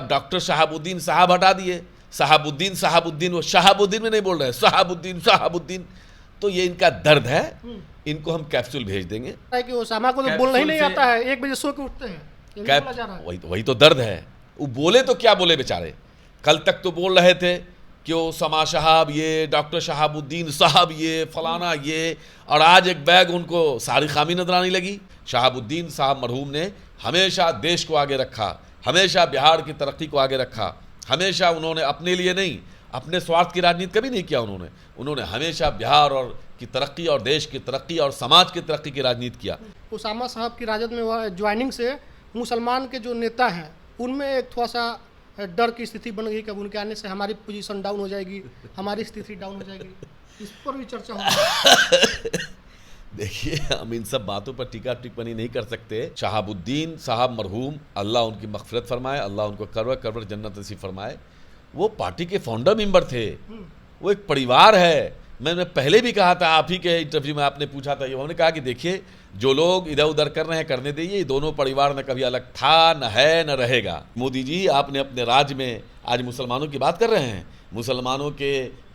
Doctor Shahabuddin साहब हटा दिए, साहबुद्दीन, वो शहाबुद्दीन में नहीं बोल रहे, साहबुद्दीन। तो ये इनका दर्द है, इनको हम कैप्सूल भेज देंगे। कि ओसामा को तो बोलना ही नहीं आता है, 1 बजे सो के उठते हैं, ये नहीं बोला जा रहा है। वही तो दर्द है। वो बोले तो क्या बोले बेचारे, कल तक तो बोल रहे थे कि ओसामा साहब ये, डॉक्टर शहाबुद्दीन साहब ये, फलाना ये, और आज एक बैग उनको सारी खामी नजर आने लगी। शहाबुद्दीन साहब मरहूम ने हमेशा देश को आगे रखा, हमेशा बिहार की तरक्की को आगे रखा, हमेशा उन्होंने अपने लिए नहीं, अपने स्वार्थ की राजनीति कभी नहीं किया उन्होंने हमेशा बिहार और की तरक्की और देश की तरक्की और समाज की तरक्की की राजनीति किया। ओसामा साहब की राजद में ज्वाइनिंग से मुसलमान के जो नेता हैं उनमें एक थोड़ा सा डर की स्थिति बन गई कि उनके आने से हमारी पोजीशन डाउन हो जाएगी, हमारी स्थिति डाउन हो जाएगी, इस पर भी चर्चा होगी। देखिए, हम इन सब बातों पर टीका टिप्पणी नहीं कर सकते। शहाबुद्दीन साहब मरहूम, अल्लाह उनकी मग़फ़िरत फरमाए, अल्लाह उनको कब्र जन्नत नसीब फरमाए, वो पार्टी के फाउंडर मेंबर थे, वो एक परिवार है। मैंने पहले भी कहा था, आप ही के इंटरव्यू में आपने पूछा था, उन्होंने कहा कि देखिए जो लोग इधर उधर कर रहे हैं करने दीजिए, ये दोनों परिवार न कभी अलग था, न है, न रहेगा। मोदी जी, आपने अपने राज्य में आज मुसलमानों की बात कर रहे हैं, मुसलमानों के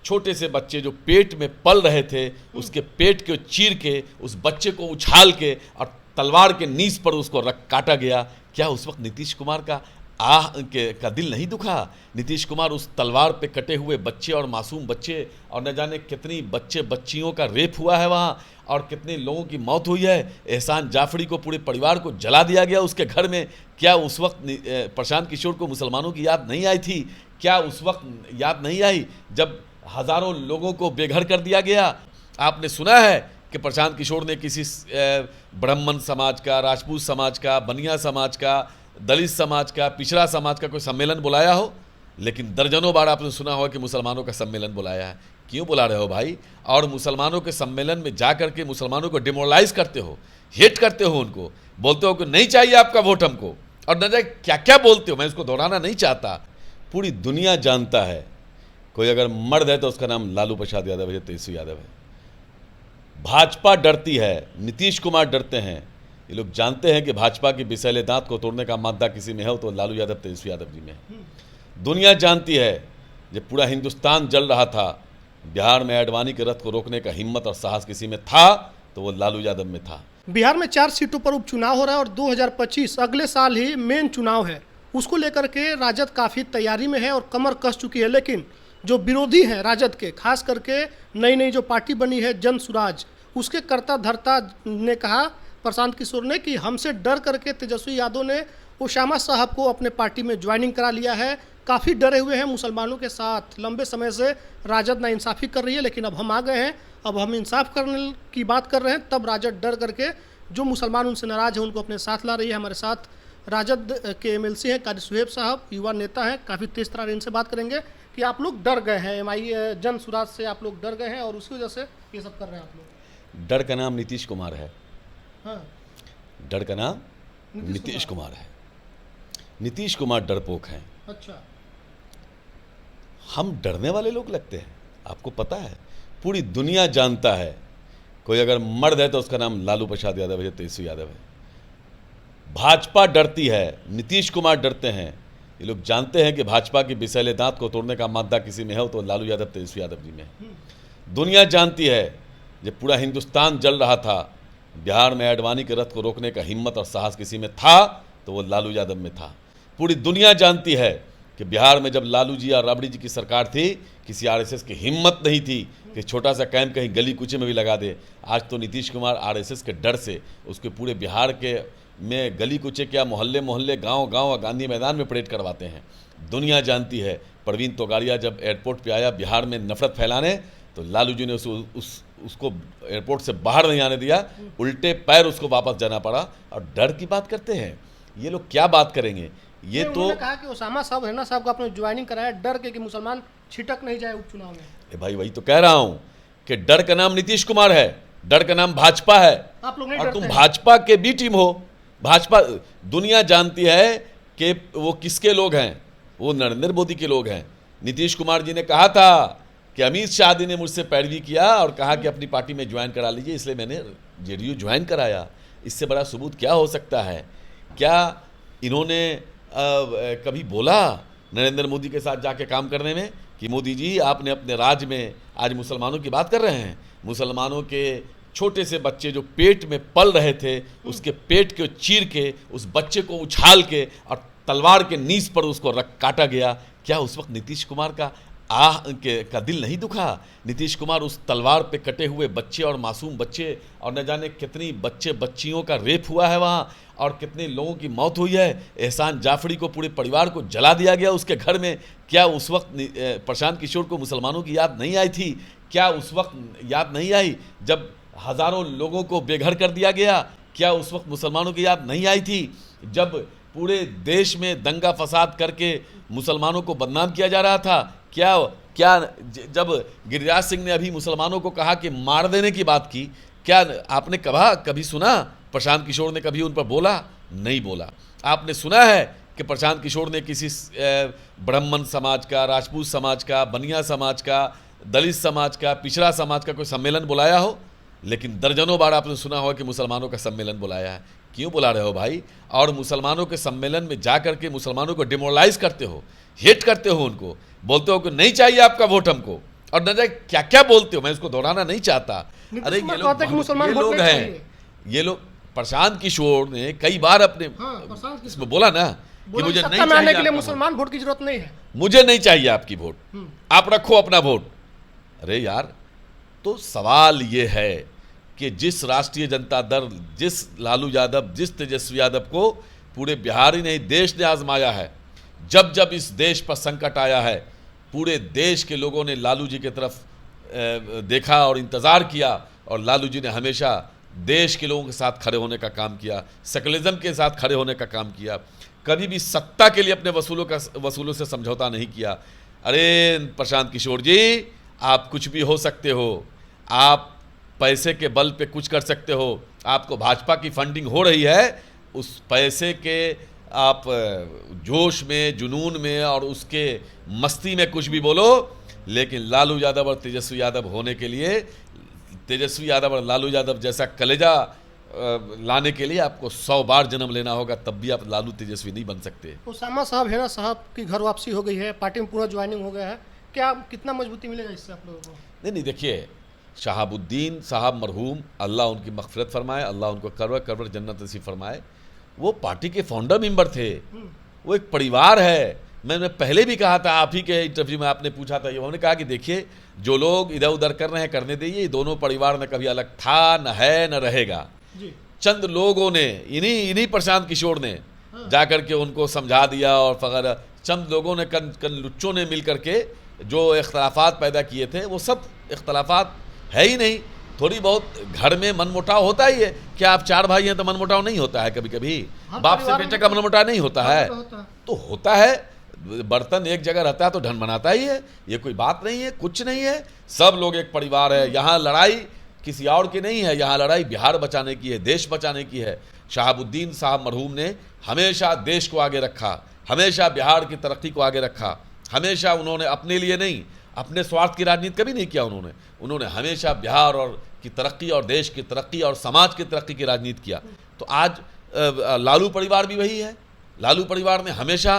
छोटे से बच्चे जो पेट में पल रहे थे, उसके पेट को चीर के, उस बच्चे को उछाल के और तलवार के नीच पर उसको काटा गया। क्या उस वक्त नीतीश कुमार का का दिल नहीं दुखा? नीतीश कुमार उस तलवार पे कटे हुए बच्चे और मासूम बच्चे, और न जाने कितनी बच्चे बच्चियों का रेप हुआ है वहाँ, और कितने लोगों की मौत हुई है। एहसान जाफरी को, पूरे परिवार को जला दिया गया उसके घर में। क्या उस वक्त प्रशांत किशोर को मुसलमानों की याद नहीं आई थी? क्या उस वक्त याद नहीं आई जब हज़ारों लोगों को बेघर कर दिया गया? आपने सुना है कि प्रशांत किशोर ने किसी ब्राह्मण समाज का, राजपूत समाज का, बनिया समाज का, दलित समाज का, पिछड़ा समाज का कोई सम्मेलन बुलाया हो? लेकिन दर्जनों बार आपने सुना होगा कि मुसलमानों का सम्मेलन बुलाया है। क्यों बुला रहे हो भाई? और मुसलमानों के सम्मेलन में जा कर के मुसलमानों को डिमोरलाइज करते हो, हेट करते हो, उनको बोलते हो कि नहीं चाहिए आपका वोट हमको, और न जाए क्या क्या बोलते हो। मैं इसको दोहराना नहीं चाहता, पूरी दुनिया जानता है। कोई अगर मर्द है तो उसका नाम लालू प्रसाद यादव है, तेजस्वी यादव है। भाजपा डरती है, नीतीश कुमार डरते हैं। ये लोग जानते हैं कि भाजपा की विषैले दांत को तोड़ने का मादा किसी में है तो लालू यादव, तेजस्वी यादव जी में है। दुनिया जानती है, जब पूरा हिंदुस्तान जल रहा था, बिहार में आडवाणी के रथ को रोकने का हिम्मत और साहस किसी में था तो वो लालू यादव में था। बिहार में 4 सीटों पर उपचुनाव हो रहा है और 2025 अगले साल ही मेन चुनाव है। उसको लेकर के राजद काफ़ी तैयारी में है और कमर कस चुकी है। लेकिन जो विरोधी हैं राजद के, खास करके नई जो पार्टी बनी है जन सुराज, उसके कर्ता धर्ता ने कहा, प्रशांत किशोर ने, कि हमसे डर करके तेजस्वी यादव ने ओसामा साहब को अपने पार्टी में ज्वाइनिंग करा लिया है। काफ़ी डरे हुए हैं मुसलमानों के साथ। लंबे समय से राजद नाइंसाफ़ी कर रही है, लेकिन अब हम आ गए हैं, अब हम इंसाफ करने की बात कर रहे हैं। तब राजद डर करके जो मुसलमान उनसे नाराज़ हैं उनको अपने साथ ला रही है। हमारे साथ राजद के MLC हैं कारी सुहेब साहब, युवा नेता हैं, काफ़ी तेज़ तरह इनसे बात करेंगे कि आप लोग डर गए हैं, MI जन सुराज से आप लोग डर गए हैं और उसकी वजह से ये सब कर रहे हैं आप लोग। डर का नाम नीतीश कुमार है। हाँ, डर का नाम नीतीश कुमार है। नीतीश कुमार डरपोक हैं। अच्छा, हम डरने वाले लोग लगते हैं? आपको पता है, पूरी दुनिया जानता है। कोई अगर मर्द है तो उसका नाम लालू प्रसाद यादव है, तेजस्वी यादव है। भाजपा डरती है, नीतीश कुमार डरते हैं। ये लोग जानते हैं कि भाजपा की विषैले दांत को तोड़ने का मादा किसी में है तो लालू यादव, तेजस्वी यादव जी में है। दुनिया जानती है, जब पूरा हिंदुस्तान जल रहा था, बिहार में आडवाणी के रथ को रोकने का हिम्मत और साहस किसी में था तो वो लालू यादव में था। पूरी दुनिया जानती है कि बिहार में जब लालू जी और राबड़ी जी की सरकार थी, किसी RSS की हिम्मत नहीं थी कि छोटा सा कैंप कहीं गली कूचे में भी लगा दे। आज तो नीतीश कुमार RSS के डर से उसके पूरे बिहार के में गली कूचे क्या, मोहल्ले मोहल्ले, गांव गांव, गांधी मैदान में परेड करवाते हैं। दुनिया जानती है, प्रवीण तोगाड़िया जब एयरपोर्ट पे आया बिहार में नफरत फैलाने, तो लालू जी ने उसको एयरपोर्ट से बाहर नहीं आने दिया, उल्टे पैर उसको वापस जाना पड़ा। और डर की बात करते हैं ये लोग, क्या बात करेंगे? ये तो कहा कि ओसामा साहब, रहना साहब को आपने ज्वाइनिंग कराया डर के कि मुसलमान छिटक नहीं जाए उपचुनाव में। भाई वही तो कह रहा हूं कि डर का नाम नीतीश कुमार है, डर का नाम भाजपा है। आप लोग नहीं और डरते तुम हैं? भाजपा के बी टीम हो। भाजपा, दुनिया जानती है कि वो किसके लोग हैं, वो नरेंद्र मोदी के लोग हैं। नीतीश कुमार जी ने कहा था कि अमित शाह जी ने मुझसे पैरवी किया और कहा कि अपनी पार्टी में ज्वाइन करा लीजिए, इसलिए मैंने JDU ज्वाइन कराया। इससे बड़ा सबूत क्या हो सकता है? क्या इन्होंने कभी बोला नरेंद्र मोदी के साथ जाके काम करने में कि मोदी जी आपने अपने राज्य में आज मुसलमानों की बात कर रहे हैं, मुसलमानों के छोटे से बच्चे जो पेट में पल रहे थे उसके पेट को चीर के उस बच्चे को उछाल के और तलवार के नीज पर उसको काटा गया, क्या उस वक्त नीतीश कुमार का का दिल नहीं दुखा? नीतीश कुमार उस तलवार पे कटे हुए बच्चे और मासूम बच्चे और न जाने कितनी बच्चे बच्चियों का रेप हुआ है वहाँ और कितने लोगों की मौत हुई है। एहसान जाफरी को पूरे परिवार को जला दिया गया उसके घर में। क्या उस वक्त प्रशांत किशोर को मुसलमानों की याद नहीं आई थी? क्या उस वक्त याद नहीं आई जब हज़ारों लोगों को बेघर कर दिया गया? क्या उस वक्त मुसलमानों की याद नहीं आई थी जब पूरे देश में दंगा फसाद करके मुसलमानों को बदनाम किया जा रहा था? क्या जब गिरिराज सिंह ने अभी मुसलमानों को कहा कि मार देने की बात की, क्या आपने कभी सुना प्रशांत किशोर ने कभी उन पर बोला? नहीं बोला। आपने सुना है कि प्रशांत किशोर ने किसी ब्राह्मण समाज का, राजपूत समाज का, बनिया समाज का, दलित समाज का, पिछड़ा समाज का कोई सम्मेलन बुलाया हो? लेकिन दर्जनों बार आपने सुना होगा कि मुसलमानों का सम्मेलन बुलाया है। क्यों बुला रहे हो भाई? और मुसलमानों के सम्मेलन में जा करके मुसलमानों को डिमोरलाइज करते हो, हेट करते हो, उनको बोलते हो कि नहीं चाहिए आपका वोट हमको, और न जाए क्या क्या बोलते हो, मैं इसको दोहराना नहीं चाहता। अरे ये लोग हैं, ये लोग प्रशांत किशोर ने कई बार अपने इसमें बोला ना कि मुझे नहीं चाहिए के लिए मुसलमान वोट की जरूरत नहीं है, मुझे नहीं चाहिए आपकी वोट, आप रखो अपना वोट। अरे यार, तो सवाल ये है कि जिस राष्ट्रीय जनता दल, जिस लालू यादव, जिस तेजस्वी यादव को पूरे बिहार ही नहीं देश ने आजमाया है, जब जब इस देश पर संकट आया है पूरे देश के लोगों ने लालू जी की तरफ देखा और इंतज़ार किया, और लालू जी ने हमेशा देश के लोगों के साथ खड़े होने का काम किया, सेकुलरिज्म के साथ खड़े होने का काम किया, कभी भी सत्ता के लिए अपने वसूलों से समझौता नहीं किया। अरे प्रशांत किशोर जी, आप कुछ भी हो सकते हो, आप पैसे के बल पे कुछ कर सकते हो, आपको भाजपा की फंडिंग हो रही है, उस पैसे के आप जोश में, जुनून में और उसके मस्ती में कुछ भी बोलो, लेकिन लालू यादव और तेजस्वी यादव होने के लिए, तेजस्वी यादव और लालू यादव जैसा कलेजा लाने के लिए आपको 100 बार जन्म लेना होगा, तब भी आप लालू तेजस्वी नहीं बन सकते। उसामा साहब हेरा साहब की घर वापसी हो गई है, पार्टी में पूरा ज्वाइनिंग हो गया है, क्या कितना मजबूती मिलेगा इससे आप लोगों को? नहीं, देखिए, शहाबुद्दीन साहब मरहूम, अल्लाह उनकी मग़फ़िरत फरमाए, अल्लाह उनको करवर जन्नत नसीब फरमाए, वो पार्टी के फाउंडर मेंबर थे, वो एक परिवार है। मैंने पहले भी कहा था, आप ही के इंटरव्यू में आपने पूछा था, उन्होंने कहा कि देखिए जो लोग इधर उधर कर रहे हैं करने दीजिए, दोनों परिवार में कभी अलग था, न है, न रहेगा। चंद लोगों ने, इन्हीं प्रशांत किशोर ने जाकर के उनको समझा दिया, और वगैरह चंद लोगों ने, कन लुच्चों ने मिल करके जो इख्तलाफात पैदा किए थे, वो सब इख्तलाफात है ही नहीं। थोड़ी बहुत घर में मनमुटाव होता ही है, क्या आप 4 भाई हैं तो मनमुटाव नहीं होता है? कभी कभी बाप से बेटे का मनमुटाव नहीं होता है? तो होता है, बर्तन एक जगह रहता है तो ढन बनाता ही है, ये कोई बात नहीं है, कुछ नहीं है, सब लोग एक परिवार है। यहाँ लड़ाई किसी और की नहीं है, यहाँ लड़ाई बिहार बचाने की है, देश बचाने की है। शहाबुद्दीन साहब मरहूम ने हमेशा देश को आगे रखा, हमेशा बिहार की तरक्की को आगे रखा, हमेशा उन्होंने अपने लिए नहीं, अपने स्वार्थ की राजनीति कभी नहीं किया उन्होंने हमेशा बिहार और की तरक्की और देश की तरक्की और समाज की तरक्की की राजनीति किया। तो आज लालू परिवार भी वही है। लालू परिवार ने हमेशा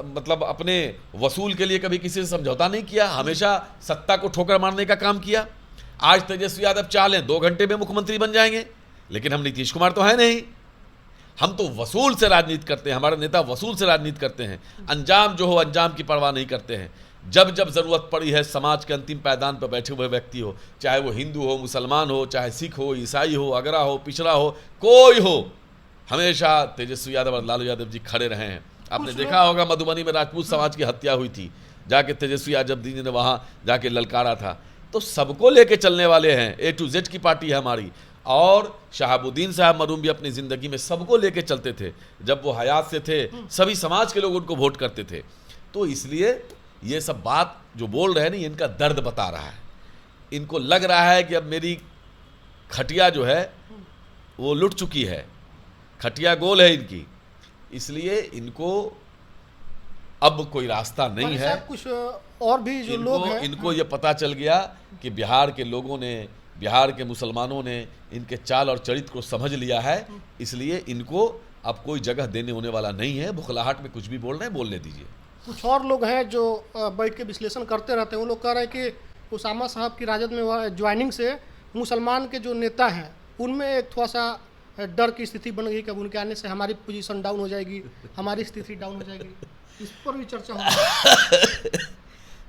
मतलब अपने वसूल के लिए कभी किसी से समझौता नहीं किया, हमेशा सत्ता को ठोकर मारने का काम किया। आज तेजस्वी यादव चाह लें 2 घंटे में मुख्यमंत्री बन जाएंगे, लेकिन हम नीतीश कुमार तो है नहीं, हम तो वसूल से राजनीति करते हैं, हमारे नेता वसूल से राजनीति करते हैं, अंजाम जो हो अंजाम की परवाह नहीं करते हैं। जब जब ज़रूरत पड़ी है, समाज के अंतिम पायदान पर बैठे हुए व्यक्ति हो, चाहे वो हिंदू हो, मुसलमान हो, चाहे सिख हो, ईसाई हो, अगरा हो, पिछड़ा हो, कोई हो, हमेशा तेजस्वी यादव और लालू यादव जी खड़े रहे हैं। आपने देखा होगा मधुबनी में राजपूत समाज की हत्या हुई थी, जाके तेजस्वी यादव जी ने वहाँ जाके ललकारा था। तो सबको लेके चलने वाले हैं, A to Z की पार्टी है हमारी। और शहाबुद्दीन साहब मरहूम भी अपनी ज़िंदगी में सबको लेके चलते थे, जब वो हयात से थे सभी समाज के लोग उनको वोट करते थे। तो इसलिए ये सब बात जो बोल रहे हैं ना, इनका दर्द बता रहा है। इनको लग रहा है कि अब मेरी खटिया जो है वो लुट चुकी है, खटिया गोल है इनकी, इसलिए इनको अब कोई रास्ता नहीं है। कुछ और भी जो लोग हैं, इनको ये पता चल गया कि बिहार के लोगों ने, बिहार के मुसलमानों ने इनके चाल और चरित्र को समझ लिया है, इसलिए इनको अब कोई जगह देने होने वाला नहीं है। बुखलाहट में कुछ भी बोल रहे हैं, बोलने दीजिए। कुछ और लोग हैं जो बैठ के विश्लेषण करते रहते हैं। वो लोग कह रहे हैं कि उसामा साहब की राजद में ज्वाइनिंग से मुसलमान के जो नेता हैं उनमें एक थोड़ा सा डर की स्थिति बन गई कि अब उनके आने से हमारी पोजीशन डाउन हो जाएगी, हमारी स्थिति डाउन हो जाएगी। इस पर भी चर्चा होगी।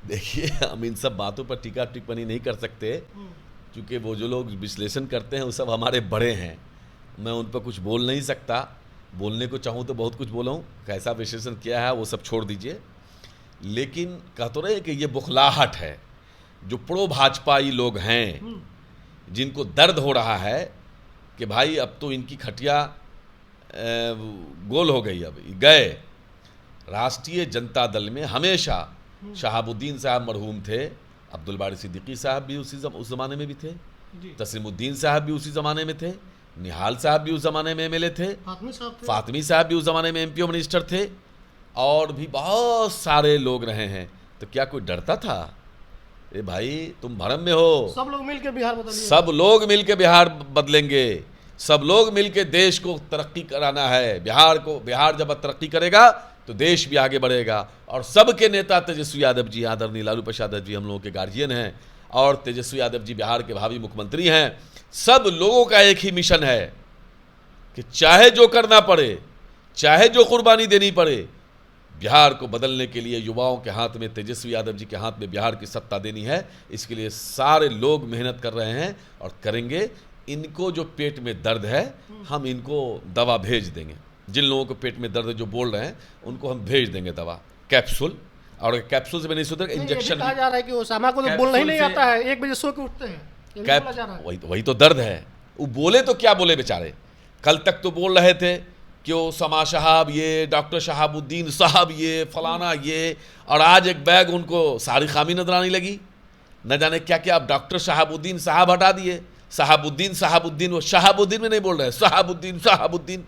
देखिए, हम इन सब बातों पर टीका टिप्पणी नहीं कर सकते, क्योंकि वो जो लोग विश्लेषण करते हैं वो सब हमारे बड़े हैं। मैं उन पर कुछ बोल नहीं सकता। बोलने को चाहूँ तो बहुत कुछ बोलूँ, कैसा विश्लेषण किया है वो सब छोड़ दीजिए। लेकिन कह तो रहे कि ये बुखलाहट है। जो प्रो भाजपाई लोग हैं, जिनको दर्द हो रहा है कि भाई अब तो इनकी खटिया गोल हो गई, अब गए। राष्ट्रीय जनता दल में हमेशा शहाबुद्दीन साहब मरहूम थे, अब्दुल बारी सिद्दीकी साहब भी उस ज़माने में भी थे, तस्लीमुद्दीन साहब भी उसी ज़माने में थे, निहाल साहब भी उस ज़माने में एमएलए थे, फातमी साहब भी उस ज़माने में एमपीओ मिनिस्टर थे, और भी बहुत सारे लोग रहे हैं। तो क्या कोई डरता था? ए भाई, तुम भरम में हो। सब लोग मिलकर बिहार बदलेंगे, सब लोग मिलकर बिहार बदलेंगे, सब लोग मिलकर देश को तरक्की कराना है। बिहार जब तरक्की करेगा तो देश भी आगे बढ़ेगा। और सबके नेता तेजस्वी यादव जी, आदरणीय लालू प्रसाद यादव जी हम लोगों के गार्जियन हैं, और तेजस्वी यादव जी बिहार के भावी मुख्यमंत्री हैं। सब लोगों का एक ही मिशन है कि चाहे जो करना पड़े, चाहे जो कुर्बानी देनी पड़े, बिहार को बदलने के लिए युवाओं के हाथ में, तेजस्वी यादव जी के हाथ में बिहार की सत्ता देनी है। इसके लिए सारे लोग मेहनत कर रहे हैं और करेंगे। इनको जो पेट में दर्द है, हम इनको दवा भेज देंगे। जिन लोगों को पेट में दर्द है, जो बोल रहे हैं, उनको हम भेज देंगे दवा, कैप्सूल। और कैप्सूल से भी नहीं सुधर, इंजेक्शन। कहा जा रहा है कि ओसामा को तो बोलना ही नहीं आता है, 1 बजे सो के उठते हैं। वही तो दर्द है। वो बोले तो क्या बोले बेचारे। कल तक तो बोल रहे थे कि ओसामा साहब ये, डॉक्टर शहाबुद्दीन साहब ये, फलाना ये, और आज एक बैग उनको सारी खामी नजर आने लगी। न जाने क्या क्या। अब डॉक्टर शहाबुद्दीन साहब हटा दिए, शहाबुद्दीन, वो शहाबुद्दीन में नहीं बोल रहे, शहाबुद्दीन।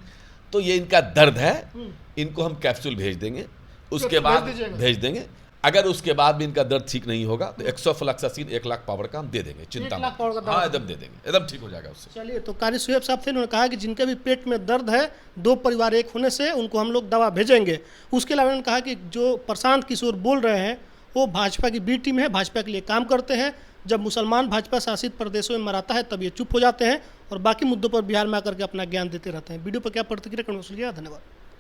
तो ये इनका दर्द है। इनको हम कैप्सूल भेज देंगे, उसके बाद भेज देंगे। अगर उसके बाद भी इनका दर्द ठीक नहीं होगा तो 100 1 लाख पावर का हम दे देंगे। चिंता मत, हाँ एकदम दे देंगे, एकदम ठीक हो जाएगा उससे। चलिए, तो कारी सुहेब साहब थे, उन्होंने कहा कि जिनके भी पेट में दर्द है, 2 परिवार एक होने से उनको हम लोग दवा भेजेंगे। उसके अलावा उन्होंने कहा कि जो प्रशांत किशोर बोल रहे हैं वो भाजपा की बी टीम है, भाजपा के लिए काम करते हैं। जब मुसलमान भाजपा शासित प्रदेशों में मराता है तब ये चुप हो जाते हैं और बाकी मुद्दों पर बिहार में आकर के अपना ज्ञान देते रहते हैं। वीडियो पर क्या प्रतिक्रिया करना, धन्यवाद।